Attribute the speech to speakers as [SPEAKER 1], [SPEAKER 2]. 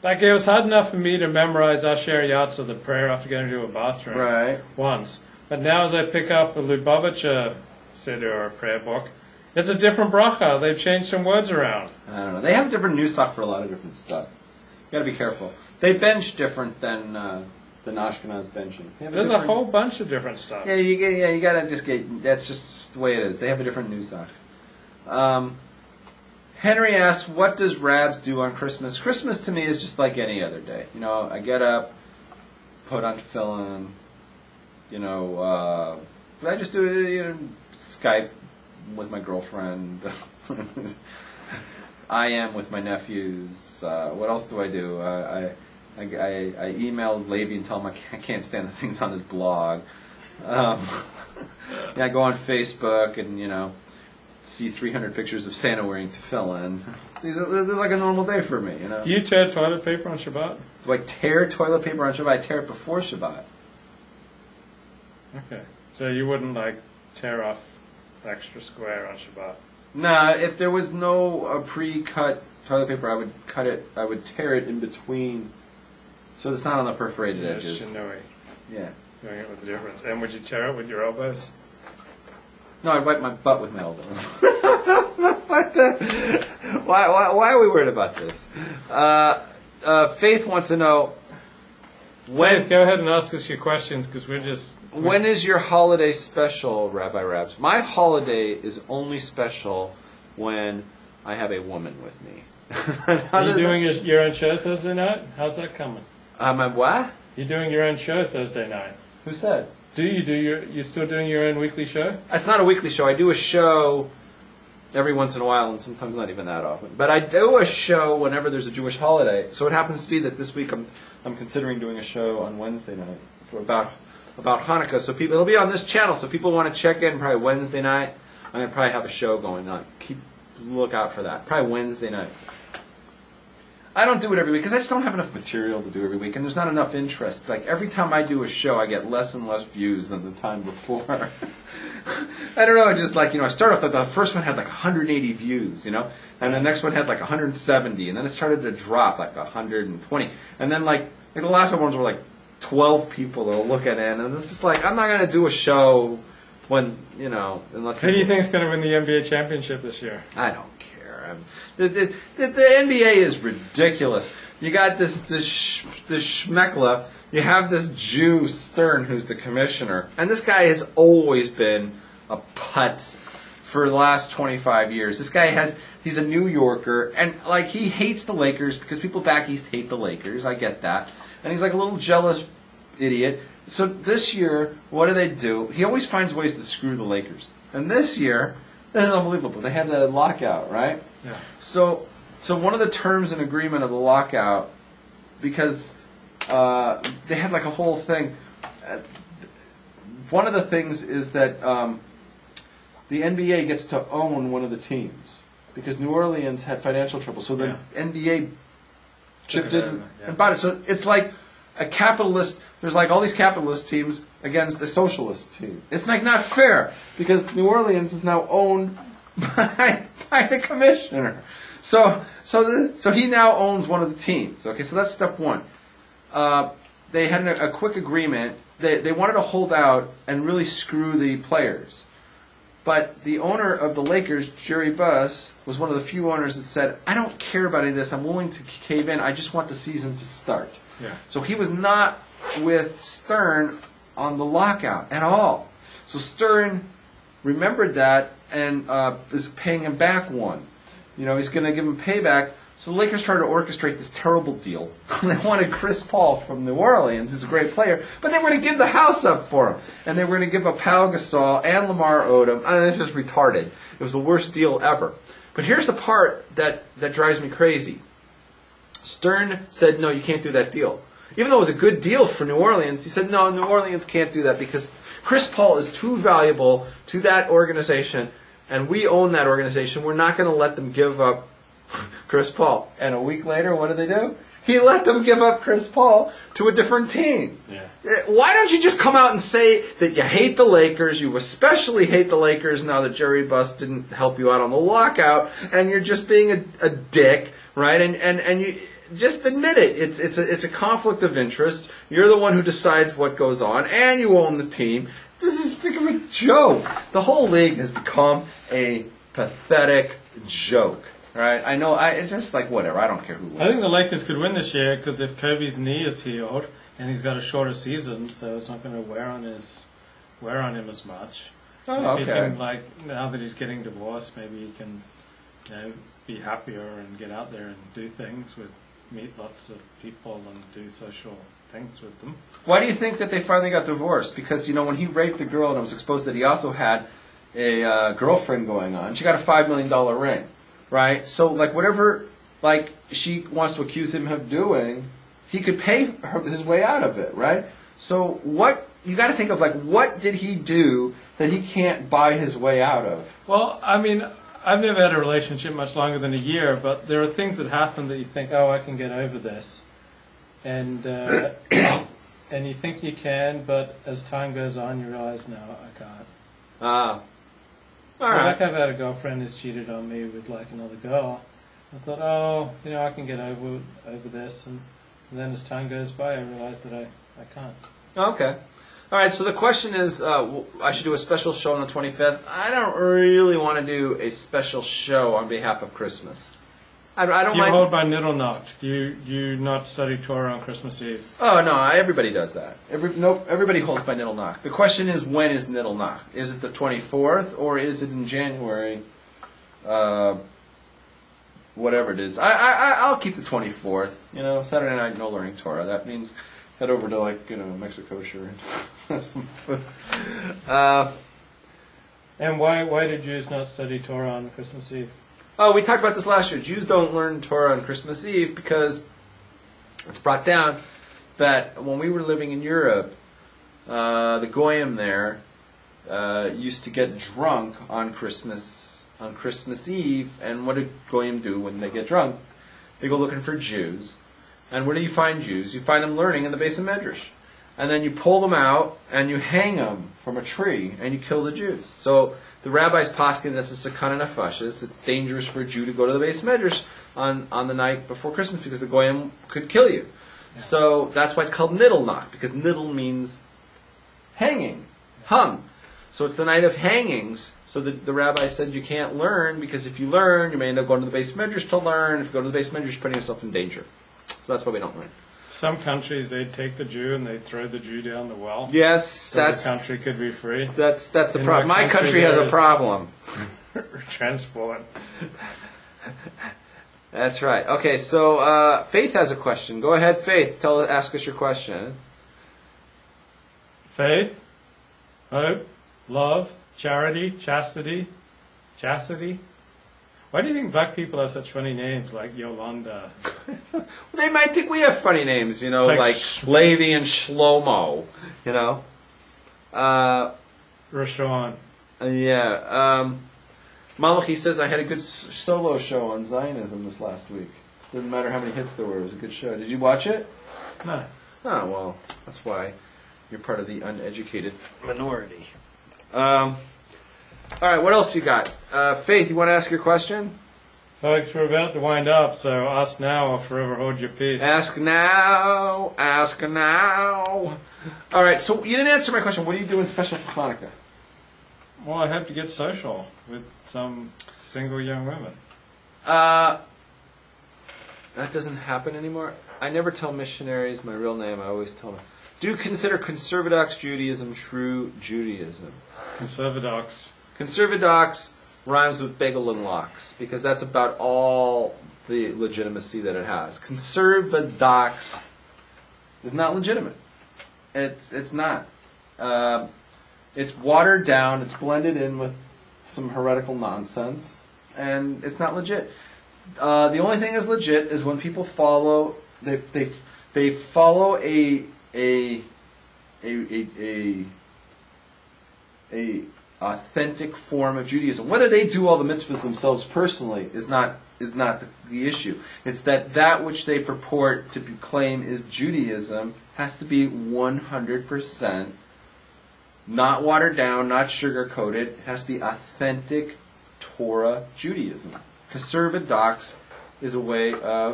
[SPEAKER 1] Like, it was hard enough for me to memorize Asher Yatza, the prayer after going to a bathroom, once. But now as I pick up a Lubavitcher Siddur or prayer book, it's a different bracha. They've changed some words around.
[SPEAKER 2] I don't know. They have a different nusach for a lot of different stuff. You got to be careful. They bench different than Ashkenaz benching.
[SPEAKER 1] There's a whole bunch of different stuff.
[SPEAKER 2] Yeah, you got to just get. That's just the way it is. They have a different nusach. Henry asks, "What does Rabs do on Christmas?" Christmas to me is just like any other day. You know, I get up, put on tefillin. You know, I just do it. You know, Skype with my girlfriend. I am with my nephews. What else do I do? I email Levi and tell him I can't stand the things on his blog. I go on Facebook and, you know, see 300 pictures of Santa wearing tefillin. This is like a normal day for me, you know.
[SPEAKER 1] Do you tear toilet paper on Shabbat?
[SPEAKER 2] Do I tear toilet paper on Shabbat? I tear it before Shabbat.
[SPEAKER 1] Okay. So you wouldn't, like, tear off extra square on Shabbat?
[SPEAKER 2] Nah, if there was no pre-cut toilet paper, I would cut it. I would tear it in between, so it's not on the perforated edges.
[SPEAKER 1] Shinoi.
[SPEAKER 2] Yeah.
[SPEAKER 1] Doing it with the difference. And would you tear it with your elbows?
[SPEAKER 2] No, I'd wipe my butt with my elbow. What the? Why are we worried about this? Faith wants to know
[SPEAKER 1] Faith, go ahead and ask us your questions because we're just.
[SPEAKER 2] When is your holiday special, Rabbi Rabs? My holiday is only special when I have a woman with me.
[SPEAKER 1] Are you doing your own show Thursday night? How's that coming?
[SPEAKER 2] What?
[SPEAKER 1] You're doing your own show Thursday night.
[SPEAKER 2] Who said?
[SPEAKER 1] You still doing your own weekly show?
[SPEAKER 2] It's not a weekly show. I do a show every once in a while, and sometimes not even that often. But I do a show whenever there's a Jewish holiday. So it happens to be that this week I'm considering doing a show on Wednesday night about Hanukkah. So it'll be on this channel. So people want to check in probably Wednesday night. I'm going to probably have a show going on. Look out for that. Probably Wednesday night. I don't do it every week because I just don't have enough material to do every week, and there's not enough interest. Like every time I do a show, I get less and less views than the time before. I don't know. Just like, you know, I start off the first one had like 180 views, you know, and the next one had like 170, and then it started to drop like 120, and then like the last ones were like 12 people that'll look at it, and it's just like I'm not going to do a show when, you know, unless.
[SPEAKER 1] Who do you think is going to win the NBA championship this year?
[SPEAKER 2] I don't care. The NBA is ridiculous. You got this schmeckla. You have this Jew, Stern, who's the commissioner. And this guy has always been a putz for the last 25 years. This guy he's a New Yorker. And, like, he hates the Lakers because people back east hate the Lakers. I get that. And he's like a little jealous idiot. So this year, what do? He always finds ways to screw the Lakers. And this year, this is unbelievable. They had the lockout, right?
[SPEAKER 1] Yeah.
[SPEAKER 2] So one of the terms and agreement of the lockout, because they had like a whole thing. One of the things is that the NBA gets to own one of the teams because New Orleans had financial trouble. So the NBA chipped in and bought it. So it's like a capitalist. There's like all these capitalist teams against a socialist team. It's like not fair because New Orleans is now owned by the commissioner. So he now owns one of the teams. Okay, so that's step one. They had a quick agreement. They wanted to hold out and really screw the players. But the owner of the Lakers, Jerry Buss, was one of the few owners that said, I don't care about any of this. I'm willing to cave in. I just want the season to start.
[SPEAKER 1] Yeah.
[SPEAKER 2] So he was not with Stern on the lockout at all. So Stern remembered that and is paying him back one. You know, he's going to give him payback. So the Lakers tried to orchestrate this terrible deal. They wanted Chris Paul from New Orleans, who's a great player, but they were going to give the house up for him. And they were going to give up Pau Gasol and Lamar Odom. I mean, it's just retarded. It was the worst deal ever. But here's the part that drives me crazy. Stern said, no, you can't do that deal. Even though it was a good deal for New Orleans, he said, no, New Orleans can't do that because Chris Paul is too valuable to that organization, and we own that organization. We're not going to let them give up Chris Paul. And a week later, what did they do? He let them give up Chris Paul to a different team.
[SPEAKER 1] Yeah.
[SPEAKER 2] Why don't you just come out and say that you hate the Lakers, you especially hate the Lakers now that Jerry Buss didn't help you out on the lockout, and you're just being a dick, right? And you just admit it. It's a conflict of interest. You're the one who decides what goes on, and you own the team. This is a joke. The whole league has become a pathetic joke. Right? I know. It's just like whatever. I don't care who wins.
[SPEAKER 1] I think the Lakers could win this year because if Kobe's knee is healed and he's got a shorter season, so it's not going to wear on him as much.
[SPEAKER 2] Oh,
[SPEAKER 1] if
[SPEAKER 2] okay.
[SPEAKER 1] he can, like, now that he's getting divorced, maybe he can, be happier and get out there and do things meet lots of people and do social things with them.
[SPEAKER 2] Why do you think that they finally got divorced? Because when he raped the girl and it was exposed that he also had a girlfriend going on, she got a $5 million ring. Right? So, whatever, she wants to accuse him of doing, he could pay his way out of it, right? So, you got to think of, what did he do that he can't buy his way out of?
[SPEAKER 1] Well, I mean, I've never had a relationship much longer than a year, but there are things that happen that you think, oh, I can get over this. And, and you think you can, but as time goes on, you realize, no, I can't.
[SPEAKER 2] All right.
[SPEAKER 1] I've had a girlfriend who's cheated on me with another girl. I thought, oh, I can get over this, and then as time goes by, I realize that I can't.
[SPEAKER 2] Okay. All right. So the question is, I should do a special show on the 25th. I don't really want to do a special show on behalf of Christmas. I don't mind.
[SPEAKER 1] You hold by Niddelnacht. You not study Torah on Christmas Eve.
[SPEAKER 2] Oh, no, everybody does that. Everybody holds by Niddelnacht. The question is, when is Niddelnacht? Is it the 24th, or is it in January? Whatever it is. I'll keep the 24th. Saturday night, no learning Torah. That means head over to, Mexico, sure.
[SPEAKER 1] And why did Jews not study Torah on Christmas Eve?
[SPEAKER 2] Oh, we talked about this last year. Jews don't learn Torah on Christmas Eve because it's brought down that when we were living in Europe, the Goyim there used to get drunk on Christmas Eve. And what do Goyim do when they get drunk? They go looking for Jews. And where do you find Jews? You find them learning in the base of Medrash. And then you pull them out and you hang them from a tree and you kill the Jews. So the rabbis poskin that's a sakana nefashis. It's dangerous for a Jew to go to the base medrash on the night before Christmas because the goyim could kill you. Yeah. So that's why it's called Niddelnacht, because niddel means hanging, hung. So it's the night of hangings. So the rabbi said you can't learn because if you learn, you may end up going to the base medrash to learn. If you go to the base medrash, you're putting yourself in danger. So that's why we don't learn.
[SPEAKER 1] Some countries, they'd take the Jew and they'd throw the Jew down the well.
[SPEAKER 2] Yes,
[SPEAKER 1] so the country could be free.
[SPEAKER 2] That's the problem. My country has a problem.
[SPEAKER 1] Transport.
[SPEAKER 2] That's right. Okay, so Faith has a question. Go ahead, Faith. Ask us your question.
[SPEAKER 1] Faith, hope, love, charity, chastity. Why do you think black people have such funny names like Yolanda?
[SPEAKER 2] They might think we have funny names, like Levi and Shlomo,
[SPEAKER 1] Rashawn.
[SPEAKER 2] Yeah. Malachi says, I had a good solo show on Zionism this last week. Didn't matter how many hits there were. It was a good show. Did you watch it?
[SPEAKER 1] No.
[SPEAKER 2] Oh, well, that's why you're part of the uneducated minority. All right, what else you got? Faith, you want to ask your question?
[SPEAKER 1] Folks, we're about to wind up, so ask now or forever hold your peace.
[SPEAKER 2] Ask now. Ask now. All right, so you didn't answer my question. What are you doing special for Hanukkah?
[SPEAKER 1] Well, I hope to get social with some single young women.
[SPEAKER 2] That doesn't happen anymore. I never tell missionaries my real name. I always tell them. Do you consider Conservadox Judaism true Judaism? Conservadox rhymes with bagel and lox because that's about all the legitimacy that it has. Conservadox is not legitimate. It's not. It's watered down. It's blended in with some heretical nonsense, and it's not legit. The only thing that's legit is when people follow. They follow a authentic form of Judaism. Whether they do all the mitzvahs themselves personally is not the issue. It's that which they purport to claim is Judaism has to be 100% not watered down, not sugar-coated. It has to be authentic Torah Judaism. Conservadox is a way of